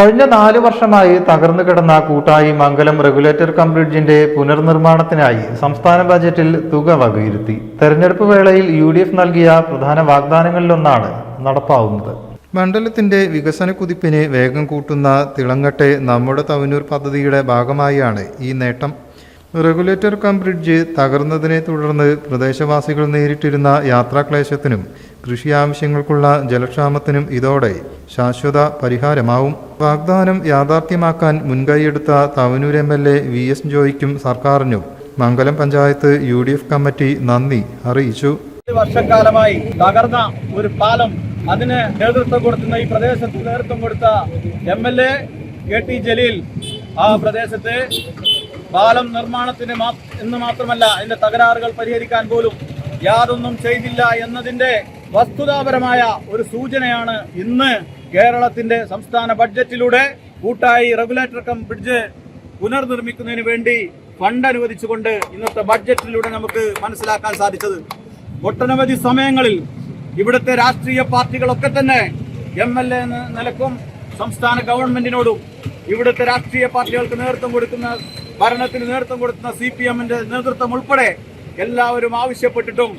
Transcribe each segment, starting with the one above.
കഴിഞ്ഞ 4 വർഷമായി തകർന്നു കിടന്ന കൂട്ടായി മംഗലം റെഗുലേറ്റർ കം ബ്രിഡ്ജിന്റെ പുനർനിർമ്മാണത്തിനായി സംസ്ഥാന ബജറ്റിൽ തുക വകയിരുത്തി. തെരഞ്ഞെടുപ്പ് വേളയിൽ UDF നൽകിയ പ്രധാന വാഗ്ദാനങ്ങളിലൊന്നാണ് നടപ്പാവുന്നത്. മണ്ഡലത്തിന്റെ വികസന കുതിപ്പിന് വേഗം കൂട്ടുന്ന തിളങ്ങട്ടെ നമ്മുടെ തവനൂർ പദ്ധതിയുടെ ഭാഗമായാണ് ഈ നേട്ടം. റെഗുലേറ്റർ കം ബ്രിഡ്ജ് തകർന്നതിനെ തുടർന്ന് പ്രദേശവാസികൾ നേരിട്ടിരുന്ന യാത്രാക്ലേശത്തിനും കൃഷി ആവശ്യങ്ങൾക്കുള്ള ജലക്ഷാമത്തിനും ഇതോടെ ശാശ്വത പരിഹാരമാവും. വാഗ്ദാനം യാഥാർത്ഥ്യമാക്കാൻ മുൻകൈയെടുത്ത തവനൂർ MLA VS ജോയിക്കും സർക്കാരിനും മംഗലം പഞ്ചായത്ത് UDF കമ്മിറ്റി നന്ദി അറിയിച്ചു. വർഷക്കാലമായി തകർന്ന ഒരു പാലം, അതിന് നേതൃത്വം കൊടുക്കുന്ന ഈ പ്രദേശത്ത് നേതൃത്വം കൊടുത്ത MLA KT ജലീൽ ആ പ്രദേശത്തെ പാലം നിർമ്മാണത്തിന് എന്ന് മാത്രമല്ല അതിന്റെ തകരാറുകൾ പരിഹരിക്കാൻ പോലും യാതൊന്നും ചെയ്തില്ല എന്നതിന്റെ വസ്തുതാപരമായ ഒരു സൂചനയാണ് ഇന്ന് കേരളത്തിന്റെ സംസ്ഥാന ബഡ്ജറ്റിലൂടെ കൂട്ടായി റെഗുലേറ്റർ കം ബ്രിഡ്ജ് പുനർനിർമ്മിക്കുന്നതിന് വേണ്ടി ഫണ്ട് അനുവദിച്ചുകൊണ്ട് ഇന്നത്തെ ബഡ്ജറ്റിലൂടെ നമുക്ക് മനസ്സിലാക്കാൻ സാധിച്ചത്. ഒട്ടനവധി സമയങ്ങളിൽ ഇവിടുത്തെ രാഷ്ട്രീയ പാർട്ടികളൊക്കെ തന്നെ MLA എന്ന നിലക്കും സംസ്ഥാന ഗവൺമെന്റിനോടും ഇവിടുത്തെ രാഷ്ട്രീയ പാർട്ടികൾക്ക് നേതൃത്വം കൊടുക്കുന്ന ഭരണത്തിന് നേതൃത്വം കൊടുക്കുന്ന CPM-ന്റെ നേതൃത്വം ഉൾപ്പെടെ എല്ലാവരും ആവശ്യപ്പെട്ടിട്ടും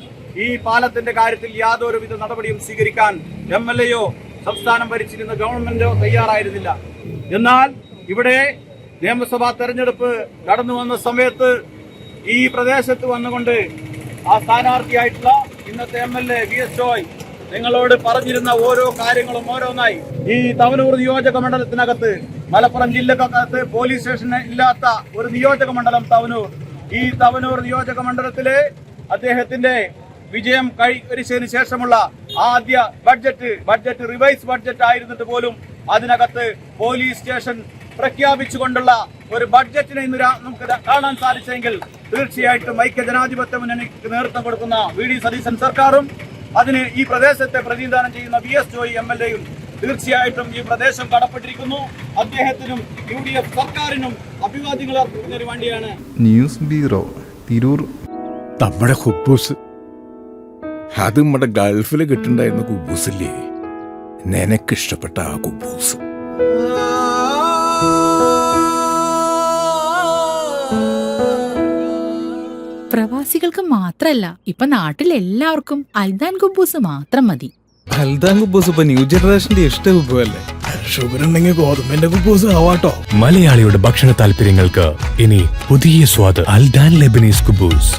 ഈ പാലത്തിന്റെ കാര്യത്തിൽ യാതൊരുവിധ നടപടിയും സ്വീകരിക്കാൻ MLA-യോ സംസ്ഥാനം ഭരിച്ചിരുന്ന ഗവൺമെന്റോ തയ്യാറായിരുന്നില്ല. എന്നാൽ ഇവിടെ നിയമസഭാ തെരഞ്ഞെടുപ്പ് കടന്നു വന്ന സമയത്ത് ഈ പ്രദേശത്ത് വന്നുകൊണ്ട് ആ സ്ഥാനാർത്ഥിയായിട്ടുള്ള ഇന്നത്തെ MLA VS ജോയ് നിങ്ങളോട് പറഞ്ഞിരുന്ന ഓരോ കാര്യങ്ങളും ഓരോന്നായി ഈ തവനൂർ നിയോജക മണ്ഡലത്തിനകത്ത്, മലപ്പുറം ജില്ലക്കകത്ത് പോലീസ് സ്റ്റേഷൻ ഇല്ലാത്ത ഒരു നിയോജക മണ്ഡലം തവനൂർ. ഈ തവനൂർ നിയോജക മണ്ഡലത്തിലെ അദ്ദേഹത്തിന്റെ വിജയം കൈവരിച്ചതിന് ശേഷമുള്ള ആദ്യ ബഡ്ജറ്റ് റിവൈസ് ബഡ്ജറ്റ് ആയിരുന്നിട്ട് പോലും അതിനകത്ത് പോലീസ് സ്റ്റേഷൻ പ്രഖ്യാപിച്ചുകൊണ്ടുള്ള ഒരു ബഡ്ജറ്റിനെ ഇന്ന് നമുക്ക് കാണാൻ സാധിച്ചെങ്കിൽ തീർച്ചയായിട്ടും ഐക്യജനാധിപത്യ മുന്നണിക്ക് നേതൃത്വം കൊടുക്കുന്ന VD സതീശൻ സർക്കാരും അതിന് ഈ പ്രദേശത്തെ പ്രതിനിധാനം ചെയ്യുന്ന VS ജോയ് MLA-യും തീർച്ചയായിട്ടും ഈ പ്രദേശം കടപ്പെട്ടിരിക്കുന്നു. അദ്ദേഹത്തിനും UDF സർക്കാരിനും അഭിവാദ്യങ്ങൾ അർപ്പിക്കുന്നതിന് വേണ്ടിയാണ്. News bureau, Tirur. നമ്മുടെ കുബൂസ്, അത് നമ്മുടെ ഗൾഫിൽ കിട്ടുണ്ടായിരുന്ന കുബൂസില്ലേ, നിനക്കിഷ്ടപ്പെട്ട ആ കുബൂസ്. പ്രവാസികൾക്ക് മാത്രല്ല, ഇപ്പൊ നാട്ടിൽ എല്ലാവർക്കും അൽദാൻ കുബൂസ് മാത്രം മതി. അൽദാൻ കുബൂസ് ഇപ്പൊ ന്യൂ ജനറേഷന്റെ ഇഷ്ട കുബുവല്ലേ. ഷുഗർ ഉണ്ടെങ്കിൽ ഗോതമ്പിന്റെ കുബൂസ് ആവാട്ടോ. മലയാളിയുടെ ഭക്ഷണ താല്പര്യങ്ങൾക്ക് ഇനി പുതിയ സ്വാദ്. അൽദാൻ ലെബനീസ് കുബൂസ്.